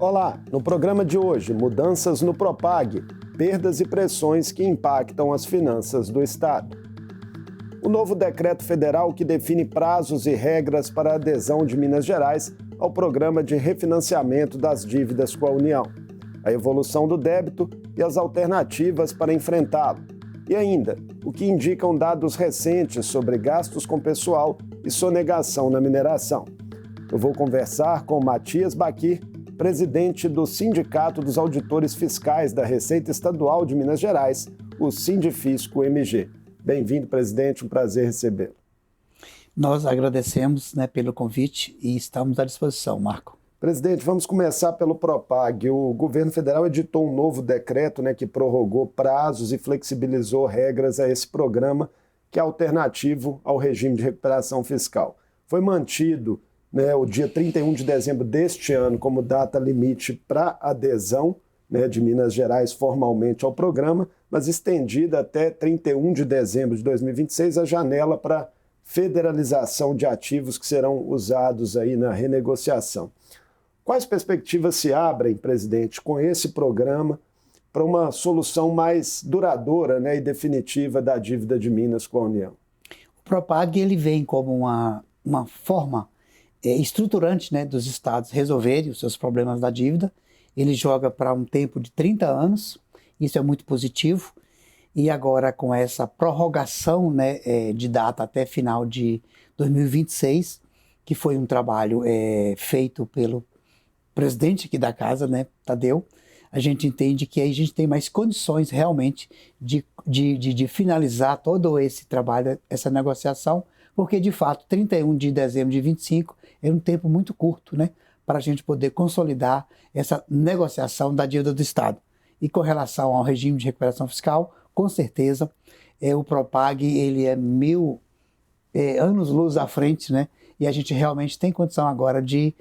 Olá, no programa de hoje, mudanças no Propag, perdas e pressões que impactam as finanças do Estado. O novo decreto federal que define prazos e regras para a adesão de Minas Gerais ao programa de refinanciamento das dívidas com a União, a evolução do débito e as alternativas para enfrentá-lo. E ainda, o que indicam dados recentes sobre gastos com pessoal e sonegação na mineração. Eu vou conversar com Matias Baquir, presidente do Sindicato dos Auditores Fiscais da Receita Estadual de Minas Gerais, o Sindifisco MG. Bem-vindo, presidente, um prazer recebê-lo. Nós agradecemos pelo convite e estamos à disposição, Marco. Presidente, vamos começar pelo Propag. O governo federal editou um novo decreto que prorrogou prazos e flexibilizou regras a esse programa, que é alternativo ao regime de recuperação fiscal. Foi mantido o dia 31 de dezembro deste ano como data limite para adesão de Minas Gerais formalmente ao programa, mas estendida até 31 de dezembro de 2026 a janela para federalização de ativos que serão usados aí na renegociação. Quais perspectivas se abrem, presidente, com esse programa para uma solução mais duradoura e definitiva da dívida de Minas com a União? O Propag ele vem como uma forma estruturante dos estados resolverem os seus problemas da dívida. Ele joga para um tempo de 30 anos, isso é muito positivo. E agora com essa prorrogação de data até final de 2026, que foi um trabalho feito pelo presidente aqui da casa, Tadeu, a gente entende que aí a gente tem mais condições realmente de finalizar todo esse trabalho, essa negociação, porque de fato 31 de dezembro de 25 é um tempo muito curto para a gente poder consolidar essa negociação da dívida do Estado. E com relação ao regime de recuperação fiscal, com certeza o Propag ele é 1000 anos-luz à frente, e a gente realmente tem condição agora de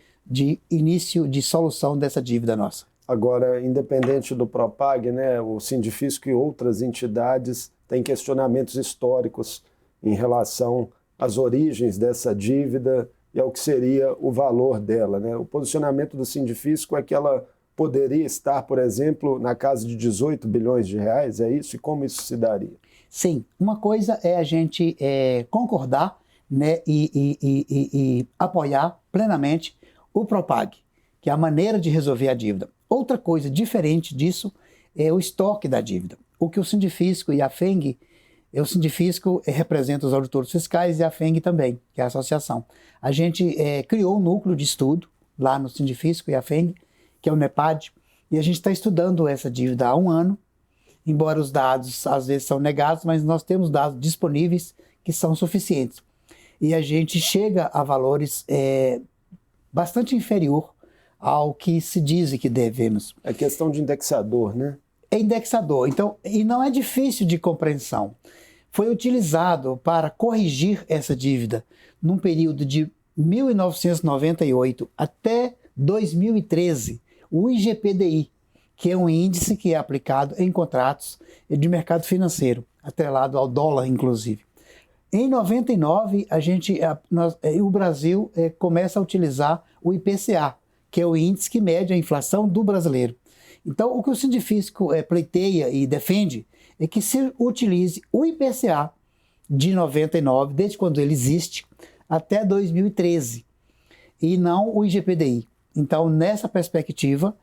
início de solução dessa dívida nossa. Agora, independente do Propag, o Sindifisco e outras entidades têm questionamentos históricos em relação às origens dessa dívida e ao que seria o valor dela. O posicionamento do Sindifisco é que ela poderia estar, por exemplo, na casa de 18 bilhões de reais, é isso? E como isso se daria? Sim, uma coisa é a gente concordar e apoiar plenamente o Propag, que é a maneira de resolver a dívida. Outra coisa diferente disso é o estoque da dívida. O que o Sindifisco e a FENG, o Sindifisco representa os auditores fiscais e a FENG também, que é a associação. A gente criou um núcleo de estudo lá no Sindifisco e a FENG, que é o NEPAD, e a gente está estudando essa dívida há um ano, embora os dados às vezes são negados, mas nós temos dados disponíveis que são suficientes. E a gente chega a valores bastante inferior ao que se diz que devemos. É questão de indexador, É indexador, então, e não é difícil de compreensão. Foi utilizado para corrigir essa dívida num período de 1998 até 2013, o IGPDI, que é um índice que é aplicado em contratos de mercado financeiro, atrelado ao dólar, inclusive. Em 99, o Brasil começa a utilizar o IPCA, que é o índice que mede a inflação do brasileiro. Então, o que o Sindifisco pleiteia e defende é que se utilize o IPCA de 99, desde quando ele existe, até 2013, e não o IGPDI. Então, nessa perspectiva,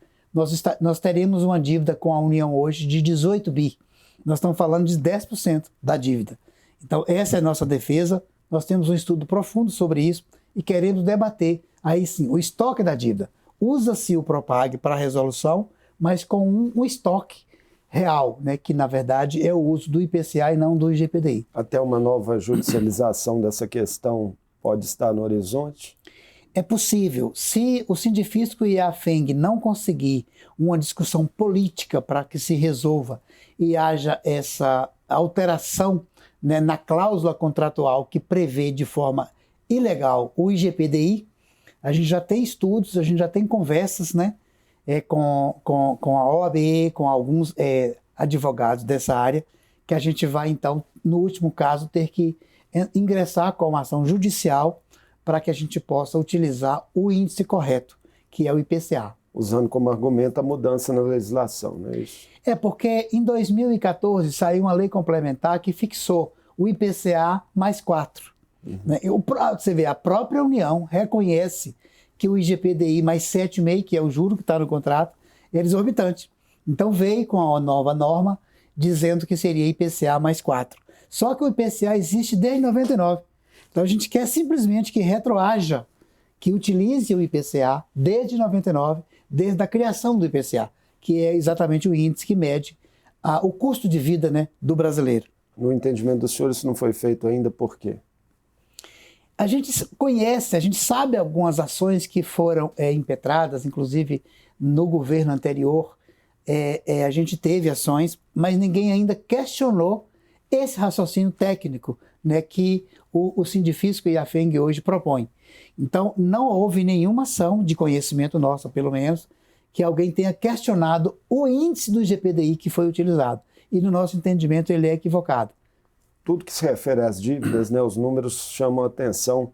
nós teremos uma dívida com a União hoje de 18 bi. Nós estamos falando de 10% da dívida. Então, essa é a nossa defesa. Nós temos um estudo profundo sobre isso e queremos debater, aí sim, o estoque da dívida. Usa-se o Propag para a resolução, mas com um estoque real, que na verdade é o uso do IPCA e não do IGPDI. Até uma nova judicialização dessa questão pode estar no horizonte? É possível. Se o Sindifisco e a FENG não conseguir uma discussão política para que se resolva e haja essa alteração na cláusula contratual que prevê de forma ilegal o IGPDI, a gente já tem estudos, a gente já tem conversas com a OAB, com alguns advogados dessa área, que a gente vai então, no último caso, ter que ingressar com uma ação judicial para que a gente possa utilizar o índice correto, que é o IPCA. usando como argumento a mudança na legislação, não é isso? É porque em 2014 saiu uma lei complementar que fixou o IPCA mais 4. Né? Você vê, a própria União reconhece que o IGPDI mais 7,5, que é o juro que está no contrato, é exorbitante. Então veio com a nova norma dizendo que seria IPCA mais 4. Só que o IPCA existe desde 99. Então a gente quer simplesmente que retroaja, que utilize o IPCA desde 99, desde a criação do IPCA, que é exatamente o índice que mede o custo de vida, né, do brasileiro. No entendimento do senhor, isso não foi feito ainda por quê? A gente conhece, a gente sabe algumas ações que foram impetradas, inclusive no governo anterior, a gente teve ações, mas ninguém ainda questionou esse raciocínio técnico, né, que o Sindifisco e a FENG hoje propõem. Então, não houve nenhuma ação de conhecimento nossa, pelo menos, que alguém tenha questionado o índice do IGPDI que foi utilizado. E, no nosso entendimento, ele é equivocado. Tudo que se refere às dívidas, né, os números chamam a atenção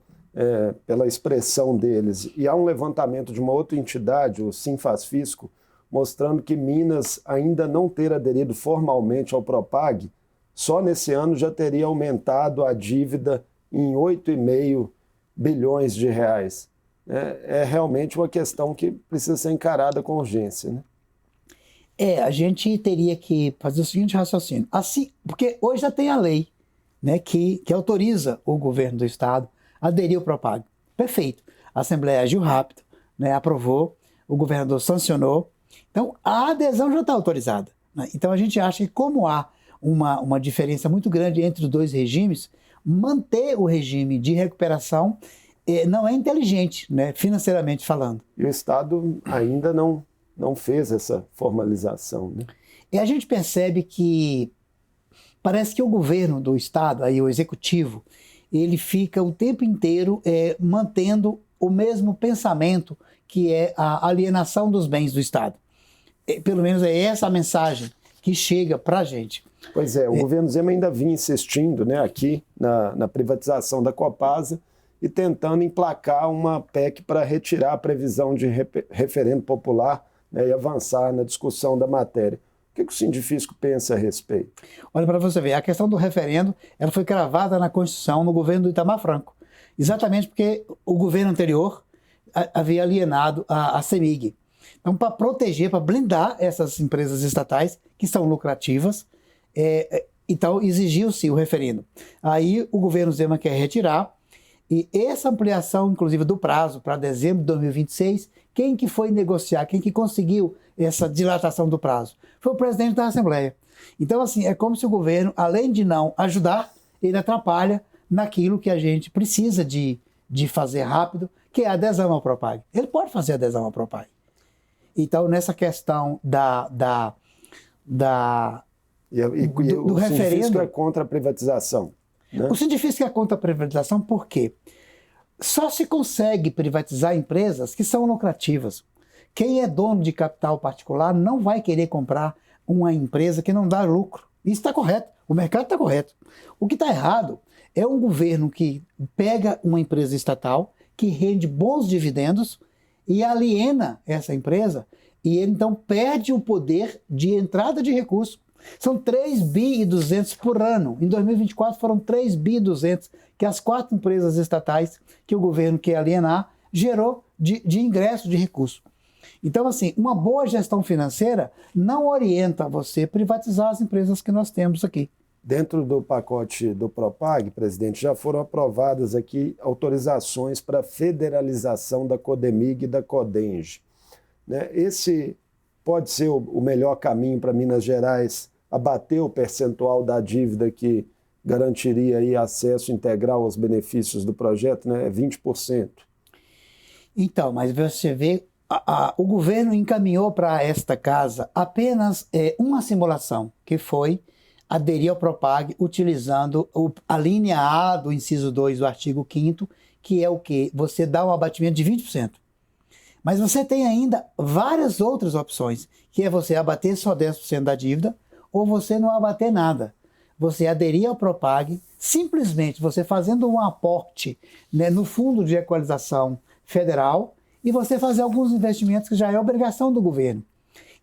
pela expressão deles. E há um levantamento de uma outra entidade, o Sinfasfisco, mostrando que Minas, ainda não ter aderido formalmente ao Propag, só nesse ano já teria aumentado a dívida em 8,5 bilhões de reais. É realmente uma questão que precisa ser encarada com urgência, né? A gente teria que fazer o seguinte raciocínio. Assim, porque hoje já tem a lei, né, que autoriza o governo do estado a aderir ao Propag. Perfeito. A Assembleia agiu rápido, né, aprovou, o governador sancionou. Então, a adesão já está autorizada. Né? Então, a gente acha que como há uma diferença muito grande entre os dois regimes, manter o regime de recuperação não é inteligente, né, financeiramente falando. E o Estado ainda não fez essa formalização, né? E a gente percebe que parece que o governo do Estado, aí o executivo, ele fica o tempo inteiro mantendo o mesmo pensamento, que é a alienação dos bens do Estado. Pelo menos é essa a mensagem que chega para a gente. Pois é, o governo Zema ainda vinha insistindo, né, aqui na privatização da Copasa e tentando emplacar uma PEC para retirar a previsão de referendo popular, né, e avançar na discussão da matéria. O que o Sindifisco pensa a respeito? Olha, para você ver, a questão do referendo ela foi cravada na Constituição no governo do Itamar Franco, exatamente porque o governo anterior havia alienado a CEMIG. Então, para proteger, para blindar essas empresas estatais que são lucrativas, então exigiu-se o referendo. Aí o governo Zema quer retirar, e essa ampliação, inclusive, do prazo para dezembro de 2026, quem que foi negociar, quem que conseguiu essa dilatação do prazo? Foi o presidente da Assembleia. Então, assim, é como se o governo, além de não ajudar, ele atrapalha naquilo que a gente precisa de fazer rápido, que é a adesão ao Propag. Ele pode fazer adesão ao Propag. Então, nessa questão do o referendo... Sindifisco é contra a privatização, né? O Sindifisco é contra a privatização por quê? Só se consegue privatizar empresas que são lucrativas. Quem é dono de capital particular não vai querer comprar uma empresa que não dá lucro. Isso está correto, o mercado está correto. O que está errado é um governo que pega uma empresa estatal, que rende bons dividendos e aliena essa empresa, e ele então perde o poder de entrada de recursos. São 3,2 bi por ano. Em 2024 foram 3,2 bi que as 4 empresas estatais que o governo quer alienar gerou de ingresso de recursos. Então, assim, uma boa gestão financeira não orienta você a privatizar as empresas que nós temos aqui. Dentro do pacote do Propag, presidente, já foram aprovadas aqui autorizações para federalização da Codemig e da Codenge, né? Esse pode ser o melhor caminho para Minas Gerais abater o percentual da dívida que garantiria aí acesso integral aos benefícios do projeto, né? 20%. Então, mas você vê, o governo encaminhou para esta casa apenas uma simulação, que foi aderir ao Propag utilizando a linha A do inciso 2 do artigo 5º, que é o quê? Você dá um abatimento de 20%. Mas você tem ainda várias outras opções, que é você abater só 10% da dívida, ou você não abater nada. Você aderir ao Propag, simplesmente você fazendo um aporte, né, no Fundo de Equalização Federal, e você fazer alguns investimentos que já é obrigação do governo.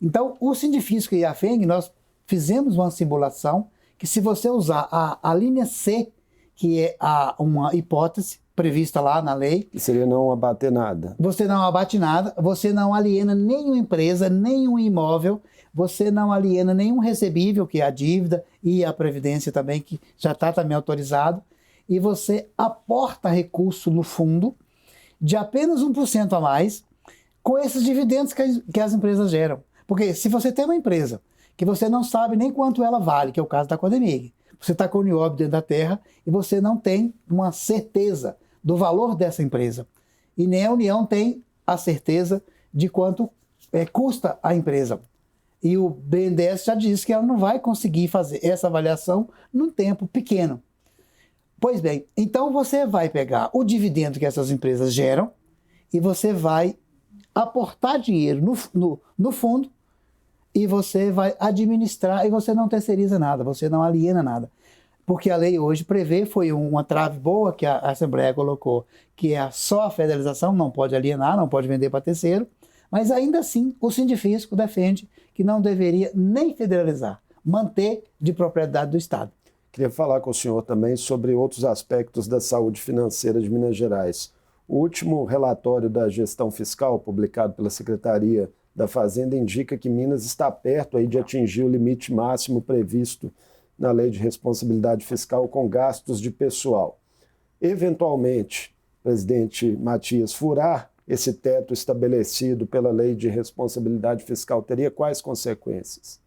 Então, o Sindifisco e a FENG, nós fizemos uma simulação que, se você usar a linha C, que é uma hipótese prevista lá na lei... Que seria não abater nada. Você não abate nada, você não aliena nenhuma empresa, nenhum imóvel, você não aliena nenhum recebível, que é a dívida, e a previdência também, que já está também autorizado, e você aporta recurso no fundo de apenas 1% a mais com esses dividendos que as empresas geram. Porque se você tem uma empresa que você não sabe nem quanto ela vale, que é o caso da Codemig, você está com o nióbio dentro da terra e você não tem uma certeza do valor dessa empresa. E nem a União tem a certeza de quanto custa a empresa. E o BNDES já disse que ela não vai conseguir fazer essa avaliação num tempo pequeno. Pois bem, então você vai pegar o dividendo que essas empresas geram e você vai aportar dinheiro no fundo e você vai administrar e você não terceiriza nada, você não aliena nada. Porque a lei hoje prevê, foi uma trave boa que a Assembleia colocou, que é só a federalização, não pode alienar, não pode vender para terceiro, mas ainda assim o Sindifisco defende que não deveria nem federalizar, manter de propriedade do Estado. Queria falar com o senhor também sobre outros aspectos da saúde financeira de Minas Gerais. O último relatório da gestão fiscal, publicado pela Secretaria da Fazenda, indica que Minas está perto aí de atingir o limite máximo previsto na Lei de Responsabilidade Fiscal com gastos de pessoal. Eventualmente, presidente Matias, furar esse teto estabelecido pela Lei de Responsabilidade Fiscal teria quais consequências?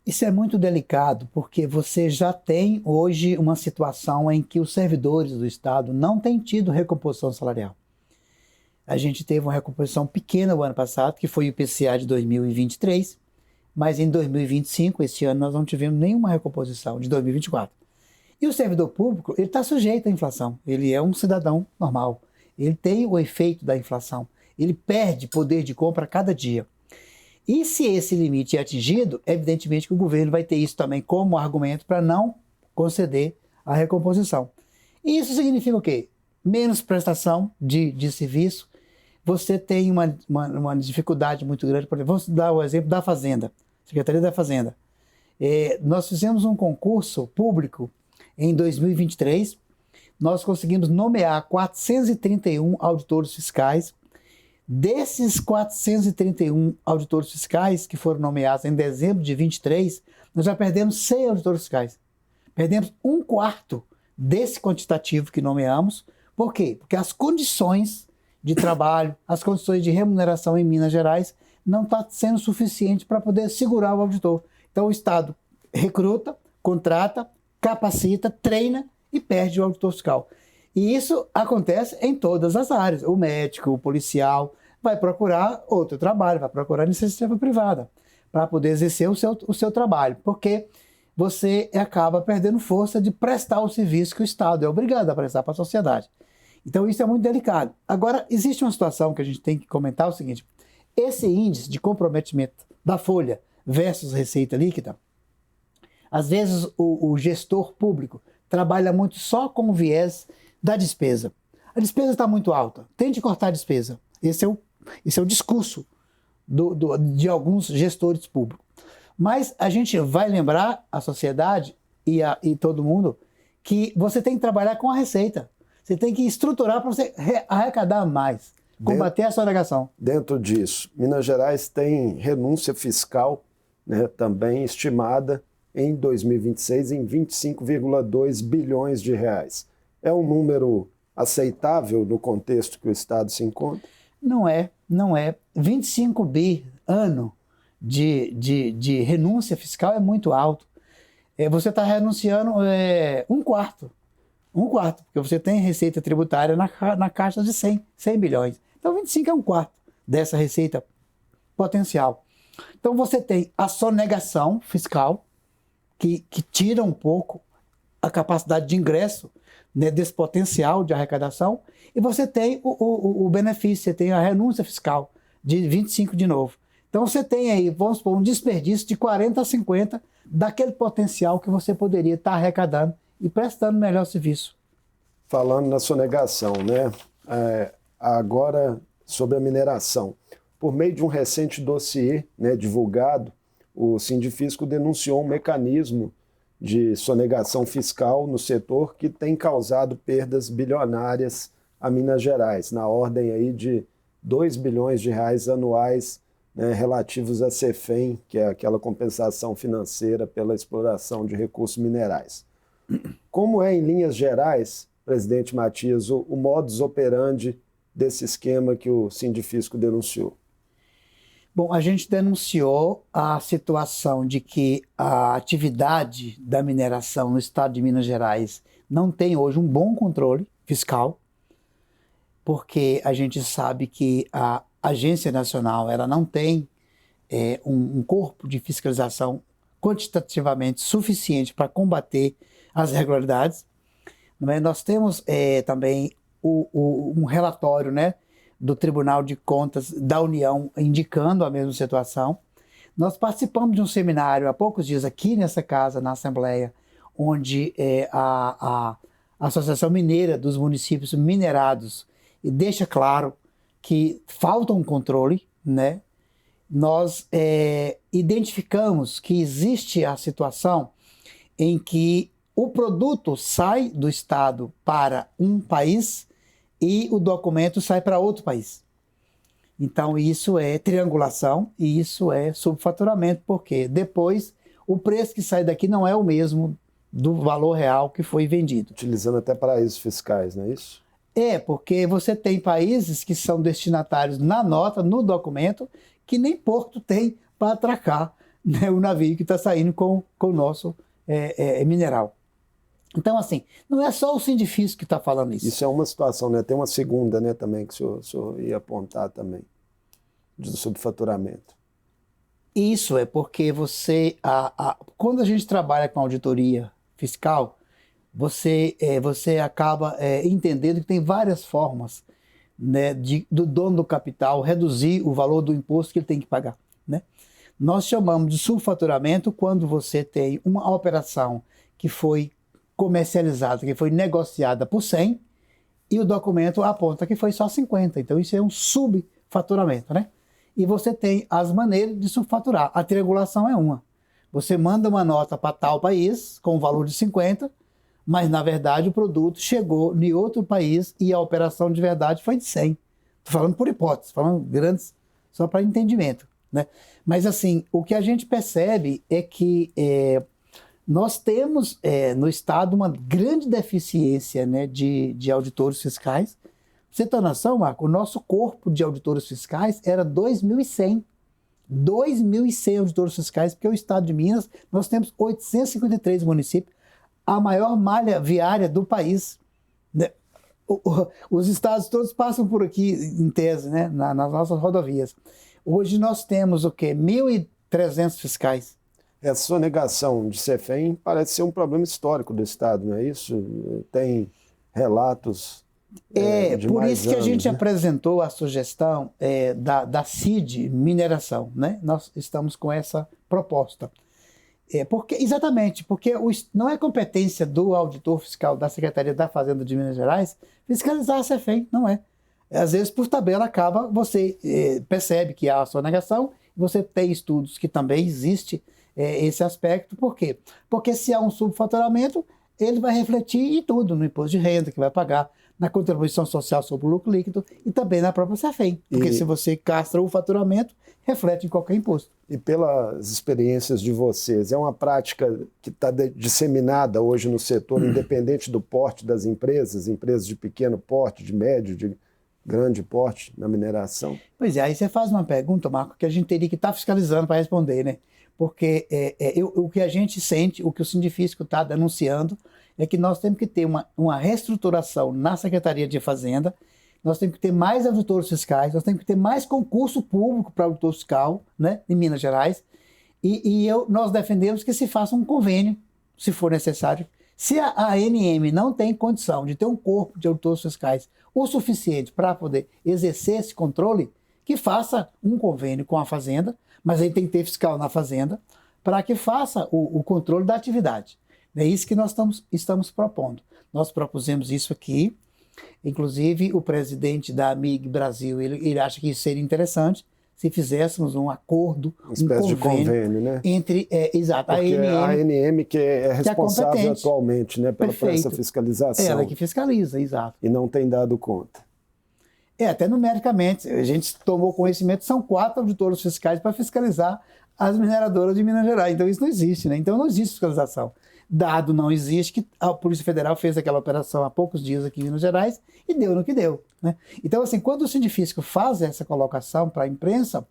Isso é muito delicado, porque você já tem hoje uma situação em que os servidores do Estado não têm tido recomposição salarial. A gente teve uma recomposição pequena o ano passado, que foi o IPCA de 2023, mas em 2025, esse ano, nós não tivemos nenhuma recomposição, de 2024. E o servidor público, ele está sujeito à inflação, ele é um cidadão normal, ele tem o efeito da inflação, ele perde poder de compra a cada dia. E se esse limite é atingido, evidentemente que o governo vai ter isso também como argumento para não conceder a recomposição. E isso significa o quê? Menos prestação de serviço, você tem uma dificuldade muito grande. Por exemplo, vamos dar o exemplo da Fazenda, Secretaria da Fazenda. Nós fizemos um concurso público em 2023, nós conseguimos nomear 431 auditores fiscais. Desses 431 auditores fiscais que foram nomeados em dezembro de 23, nós já perdemos 100 auditores fiscais. Perdemos 1/4 desse quantitativo que nomeamos. Por quê? Porque as condições de trabalho, as condições de remuneração em Minas Gerais não estão sendo suficientes para poder segurar o auditor. Então o Estado recruta, contrata, capacita, treina e perde o auditor fiscal. E isso acontece em todas as áreas. O médico, o policial vai procurar outro trabalho, vai procurar iniciativa privada para poder exercer o seu trabalho, porque você acaba perdendo força de prestar o serviço que o Estado é obrigado a prestar para a sociedade. Então isso é muito delicado. Agora, existe uma situação que a gente tem que comentar, o seguinte: esse índice de comprometimento da folha versus receita líquida, às vezes o gestor público trabalha muito só com o viés da despesa. A despesa está muito alta, tente cortar a despesa. Esse é o discurso de alguns gestores públicos. Mas a gente vai lembrar a sociedade e todo mundo que você tem que trabalhar com a receita. Você tem que estruturar para você arrecadar mais, combater a sonegação. Dentro disso, Minas Gerais tem renúncia fiscal, né, também estimada em 2026 em 25,2 bilhões de reais. É um número aceitável no contexto que o Estado se encontra? Não é. 25 bi ano de renúncia fiscal é muito alto. Você está renunciando 1/4. 1/4, porque você tem receita tributária na caixa de 100 bilhões. Então 25 é 1/4 dessa receita potencial. Então você tem a sonegação fiscal, que tira um pouco a capacidade de ingresso, né, desse potencial de arrecadação, e você tem o benefício, você tem a renúncia fiscal de 25 de novo. Então você tem aí, vamos supor, um desperdício de 40 a 50 daquele potencial que você poderia estar arrecadando e prestando melhor serviço. Falando na sonegação, né? Agora sobre a mineração. Por meio de um recente dossiê, né, divulgado, o Sindifisco denunciou um mecanismo de sonegação fiscal no setor que tem causado perdas bilionárias a Minas Gerais, na ordem aí de 2 bilhões de reais anuais, né, relativos à CEFEM, que é aquela compensação financeira pela exploração de recursos minerais. Como é, em linhas gerais, presidente Matias, o modus operandi desse esquema que o Sindifisco denunciou? Bom, a gente denunciou a situação de que a atividade da mineração no estado de Minas Gerais não tem hoje um bom controle fiscal, porque a gente sabe que a Agência Nacional ela não tem um corpo de fiscalização quantitativamente suficiente para combater as irregularidades. Nós temos também um relatório, né, do Tribunal de Contas da União indicando a mesma situação. Nós participamos de um seminário há poucos dias aqui nessa casa, na Assembleia, onde a Associação Mineira dos Municípios Minerados deixa claro que falta um controle, né? Nós identificamos que existe a situação em que o produto sai do Estado para um país e o documento sai para outro país. Então isso é triangulação e isso é subfaturamento, porque depois o preço que sai daqui não é o mesmo do valor real que foi vendido. Utilizando até paraísos fiscais, não é isso? Porque você tem países que são destinatários na nota, no documento, que nem porto tem para atracar, né, o navio que está saindo com o nosso mineral. Então, assim, não é só o Sindifisco que está falando isso. Isso é uma situação, né? Tem uma segunda, né, também, que o senhor ia apontar também, do subfaturamento. Isso é porque você, quando a gente trabalha com auditoria fiscal, você acaba entendendo que tem várias formas, né, do dono do capital reduzir o valor do imposto que ele tem que pagar, né? Nós chamamos de subfaturamento quando você tem uma operação que foi comercializada, que foi negociada por 100 e o documento aponta que foi só 50. Então isso é um subfaturamento, né? E você tem as maneiras de subfaturar. A triangulação é uma. Você manda uma nota para tal país com o valor de 50, mas na verdade o produto chegou em outro país e a operação de verdade foi de 100. Estou falando por hipótese, falando grandes, só para entendimento, né? Mas assim, o que a gente percebe é que nós temos no Estado uma grande deficiência, né, de auditores fiscais. Pra você ter noção, Marco, o nosso corpo de auditores fiscais era 2.100. 2.100 auditores fiscais, porque o Estado de Minas, nós temos 853 municípios, a maior malha viária do país, né? Os estados todos passam por aqui, em tese, né, nas nossas rodovias. Hoje nós temos o quê? 1.300 fiscais. Essa sonegação de CEFEM parece ser um problema histórico do Estado, não é isso? Tem relatos de por mais isso que a anos, gente né? apresentou a sugestão da CID Mineração, né? Nós estamos com essa proposta. Exatamente, porque não é competência do auditor fiscal da Secretaria da Fazenda de Minas Gerais fiscalizar a CEFEM, não é. Às vezes, por tabela, você percebe que há a sonegação, você tem estudos que também existe esse aspecto. Por quê? Porque se há um subfaturamento, ele vai refletir em tudo, no imposto de renda que vai pagar, na contribuição social sobre o lucro líquido e também na própria CEFEM. Porque se você castra o faturamento, reflete em qualquer imposto. E pelas experiências de vocês, é uma prática que está disseminada hoje no setor, independente do porte das empresas de pequeno porte, de médio, de grande porte na mineração? Pois é, aí você faz uma pergunta, Marco, que a gente teria que estar fiscalizando para responder, né? Porque o que a gente sente, o que o Sindifisco está denunciando, é que nós temos que ter uma reestruturação na Secretaria de Fazenda, nós temos que ter mais auditores fiscais, nós temos que ter mais concurso público para auditor fiscal, né, em Minas Gerais, nós defendemos que se faça um convênio, se for necessário. Se a ANM não tem condição de ter um corpo de auditores fiscais o suficiente para poder exercer esse controle, que faça um convênio com a Fazenda, mas aí tem que ter fiscal na Fazenda, para que faça o controle da atividade. É isso que nós estamos propondo. Nós propusemos isso aqui, Inclusive, o presidente da AMIG Brasil, ele acha que isso seria interessante se fizéssemos um acordo, uma espécie de convênio, né? Entre, exato, porque a ANM que é responsável que é atualmente, né, por essa fiscalização. Ela que fiscaliza, exato. E não tem dado conta. Até numericamente, a gente tomou conhecimento, são 4 auditores fiscais para fiscalizar as mineradoras de Minas Gerais. Então isso não existe, né? Então não existe fiscalização. Dado não existe, que a Polícia Federal fez aquela operação há poucos dias aqui em Minas Gerais e deu no que deu, né? Então, assim, quando o científico faz essa colocação para a imprensa,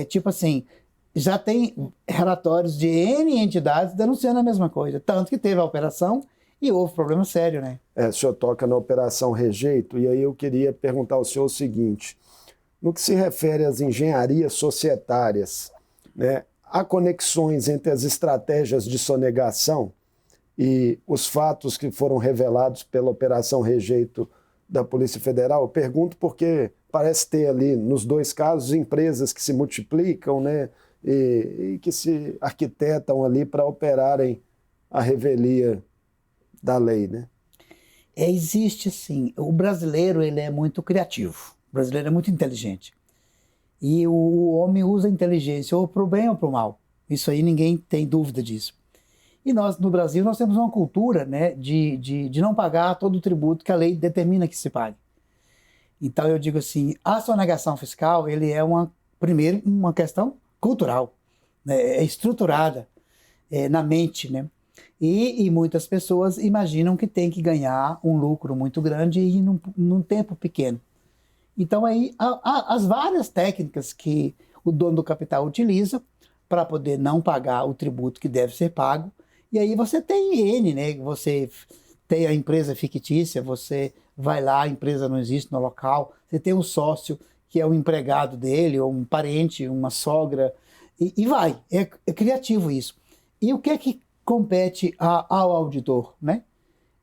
tipo assim, já tem relatórios de N entidades denunciando a mesma coisa. Tanto que teve a operação e houve problema sério, né? O senhor toca na Operação Rejeito, e aí eu queria perguntar ao senhor o seguinte: no que se refere às engenharias societárias, né, há conexões entre as estratégias de sonegação e os fatos que foram revelados pela Operação Rejeito da Polícia Federal? Eu pergunto porque parece ter ali, nos 2 casos, empresas que se multiplicam, né, e que se arquitetam ali para operarem a revelia da lei, né? Existe sim. O brasileiro, ele é muito criativo. O brasileiro é muito inteligente. E o homem usa a inteligência ou para o bem ou para o mal. Isso aí ninguém tem dúvida disso. E nós, no Brasil, nós temos uma cultura, né, de não pagar todo o tributo que a lei determina que se pague. Então eu digo assim, a sonegação fiscal, ele é primeiro uma questão cultural, né, é estruturada na mente, né? E muitas pessoas imaginam que tem que ganhar um lucro muito grande e num tempo pequeno. Então aí há as várias técnicas que o dono do capital utiliza para poder não pagar o tributo que deve ser pago. E aí você tem N, né? Você tem a empresa fictícia, você vai lá, a empresa não existe no local, você tem um sócio que é um empregado dele, ou um parente, uma sogra, e vai. É criativo isso. E o que é que compete ao auditor, né?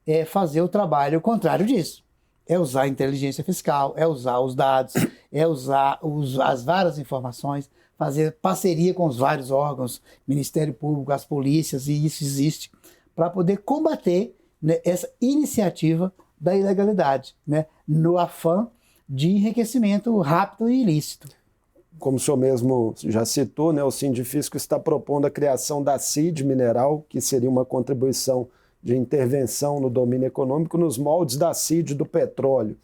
É fazer o trabalho contrário disso. É usar a inteligência fiscal, é usar os dados, é usar as várias informações, fazer parceria com os vários órgãos, Ministério Público, as polícias, e isso existe, para poder combater, né, essa iniciativa da ilegalidade, né, no afã de enriquecimento rápido e ilícito. Como o senhor mesmo já citou, né, o Sindifisco está propondo a criação da CID Mineral, que seria uma contribuição de intervenção no domínio econômico nos moldes da CID do petróleo.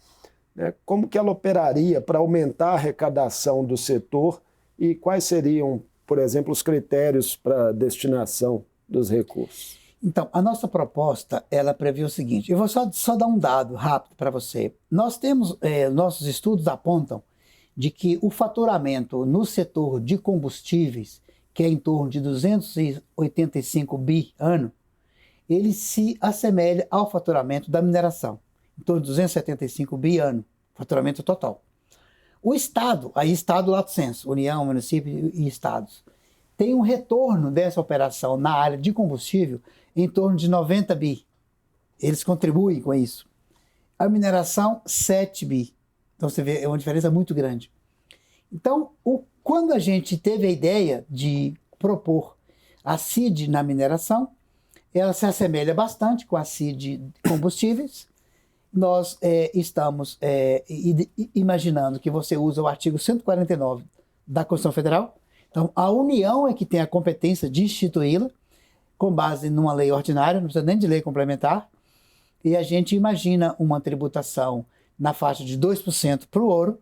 Como que ela operaria para aumentar a arrecadação do setor e quais seriam, por exemplo, os critérios para a destinação dos recursos? Então, a nossa proposta, ela prevê o seguinte, eu vou só dar um dado rápido para você. Nós temos, nossos estudos apontam de que o faturamento no setor de combustíveis, que é em torno de 285 bi ano, ele se assemelha ao faturamento da mineração, em torno de 275 bi ano, faturamento total. O Estado, aí Estado lato sensu, União, município e Estados, tem um retorno dessa operação na área de combustível em torno de 90 bi. Eles contribuem com isso. A mineração, 7 bi. Então você vê, é uma diferença muito grande. Então, quando a gente teve a ideia de propor a CID na mineração, ela se assemelha bastante com a CID de combustíveis. Nós estamos imaginando que você usa o artigo 149 da Constituição Federal. Então, a União é que tem a competência de instituí-la, com base numa lei ordinária, não precisa nem de lei complementar. E a gente imagina uma tributação na faixa de 2% para o ouro,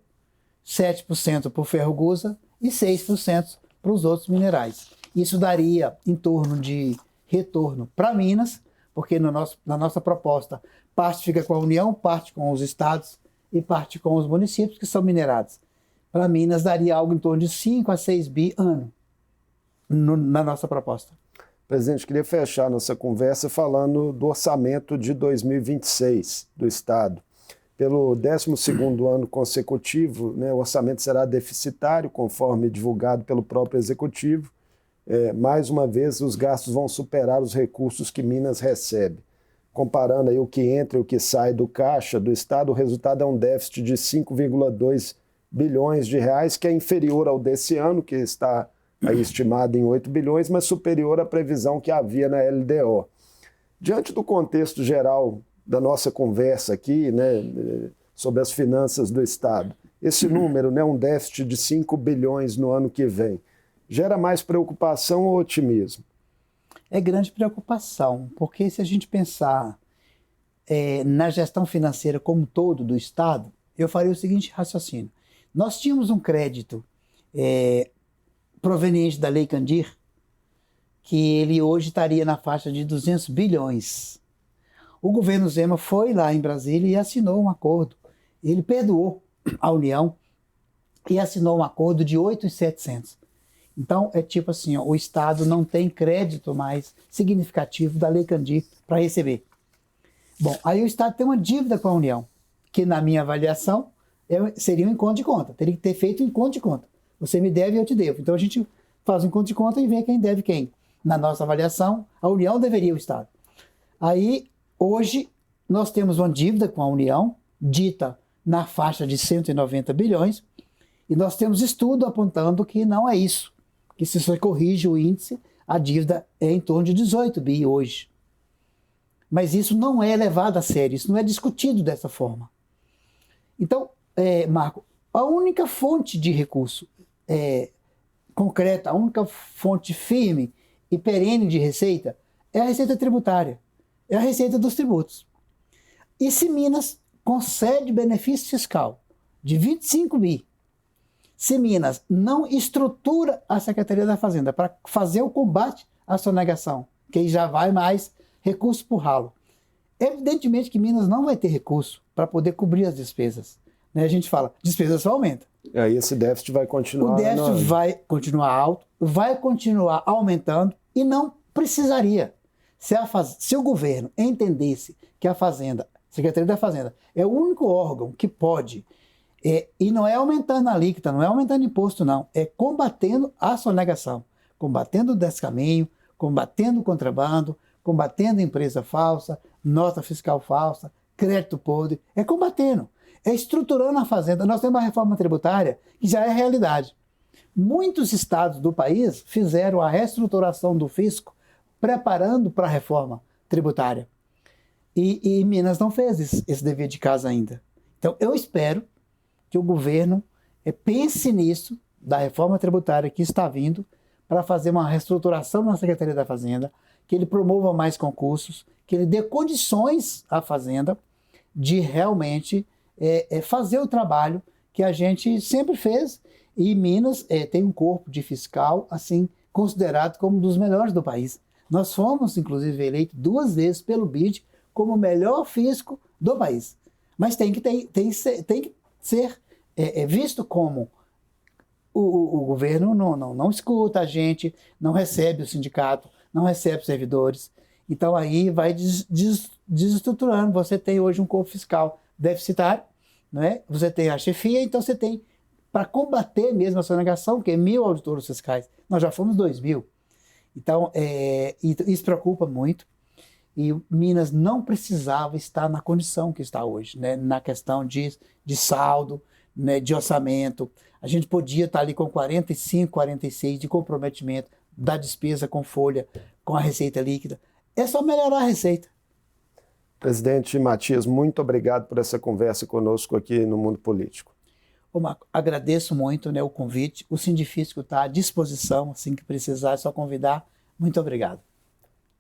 7% para o ferro-gusa e 6% para os outros minerais. Isso daria em torno de retorno para Minas, porque na nossa proposta, parte fica com a União, parte com os estados e parte com os municípios que são minerados. Para Minas daria algo em torno de 5 a 6 bi ano na nossa proposta. Presidente, queria fechar nossa conversa falando do orçamento de 2026 do Estado. Pelo 12º ano consecutivo, né, o orçamento será deficitário, conforme divulgado pelo próprio Executivo. Mais uma vez, os gastos vão superar os recursos que Minas recebe. Comparando aí o que entra e o que sai do caixa do Estado, o resultado é um déficit de 5,2 bilhões de reais, que é inferior ao desse ano, que está aí estimado em 8 bilhões, mas superior à previsão que havia na LDO. Diante do contexto geral da nossa conversa aqui, né, sobre as finanças do Estado, esse número, né, um déficit de 5 bilhões no ano que vem, gera mais preocupação ou otimismo? É grande preocupação, porque se a gente pensar na gestão financeira como um todo do Estado, eu faria o seguinte raciocínio. Nós tínhamos um crédito proveniente da Lei Candir, que ele hoje estaria na faixa de 200 bilhões. O governo Zema foi lá em Brasília e assinou um acordo. Ele perdoou a União e assinou um acordo de 8.700. Então, é tipo assim, ó, o Estado não tem crédito mais significativo da Lei Candir para receber. Bom, aí o Estado tem uma dívida com a União, que na minha avaliação seria um encontro de conta. Teria que ter feito um encontro de conta. Você me deve e eu te devo. Então a gente faz um encontro de conta e vê quem deve quem. Na nossa avaliação, a União deveria o Estado. Aí, hoje, nós temos uma dívida com a União, dita na faixa de 190 bilhões, e nós temos estudo apontando que não é isso. Que se você corrige o índice, a dívida é em torno de 18 bi hoje. Mas isso não é levado a sério, isso não é discutido dessa forma. Então, Marco, a única fonte de recurso concreta, a única fonte firme e perene de receita é a receita tributária, é a receita dos tributos. E se Minas concede benefício fiscal de 25 bi, se Minas não estrutura a Secretaria da Fazenda para fazer o combate à sonegação, que aí já vai mais recurso por ralo, evidentemente que Minas não vai ter recurso para poder cobrir as despesas. Né? A gente fala, despesa só aumenta. E aí esse déficit vai continuar. O déficit vai continuar alto, vai continuar aumentando e não precisaria. Se o governo entendesse que a Fazenda, Secretaria da Fazenda, é o único órgão que pode, e não é aumentando a alíquota, não é aumentando imposto, não, é combatendo a sonegação, combatendo o descaminho, combatendo o contrabando, combatendo empresa falsa, nota fiscal falsa, crédito podre, é combatendo. É estruturando a Fazenda. Nós temos uma reforma tributária que já é realidade. Muitos estados do país fizeram a reestruturação do fisco preparando para a reforma tributária. E Minas não fez esse dever de casa ainda. Então, eu espero que o governo pense nisso, da reforma tributária que está vindo, para fazer uma reestruturação na Secretaria da Fazenda, que ele promova mais concursos, que ele dê condições à Fazenda de realmente fazer o trabalho que a gente sempre fez. E Minas tem um corpo de fiscal assim considerado como um dos melhores do país. Nós fomos, inclusive, eleitos 2 vezes pelo BID como o melhor fisco do país. Mas tem que ser visto como o governo não escuta a gente, não recebe o sindicato, não recebe os servidores. Então aí vai desestruturando. Você tem hoje um corpo fiscal deficitário, né? Você tem a chefia, então você tem, para combater mesmo a sonegação, que é 1.000 auditores fiscais. Nós já fomos 2.000. Então, isso preocupa muito. E Minas não precisava estar na condição que está hoje, né? Na questão de saldo, né? De orçamento. A gente podia estar ali com 45, 46 de comprometimento da despesa com folha, com a receita líquida. É só melhorar a receita. Presidente Matias, muito obrigado por essa conversa conosco aqui no Mundo Político. Ô Marco, agradeço muito, né, o convite. O Sindifisco está à disposição, assim que precisar, é só convidar. Muito obrigado.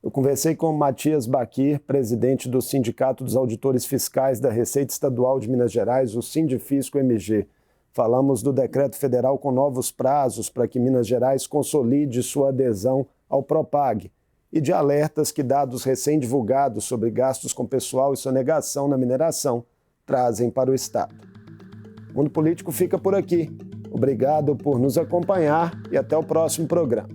Eu conversei com Matias Baquir, presidente do Sindicato dos Auditores Fiscais da Receita Estadual de Minas Gerais, o Sindifisco MG. Falamos do decreto federal com novos prazos para que Minas Gerais consolide sua adesão ao Propag e de alertas que dados recém-divulgados sobre gastos com pessoal e sonegação na mineração trazem para o Estado. O Mundo Político fica por aqui. Obrigado por nos acompanhar e até o próximo programa.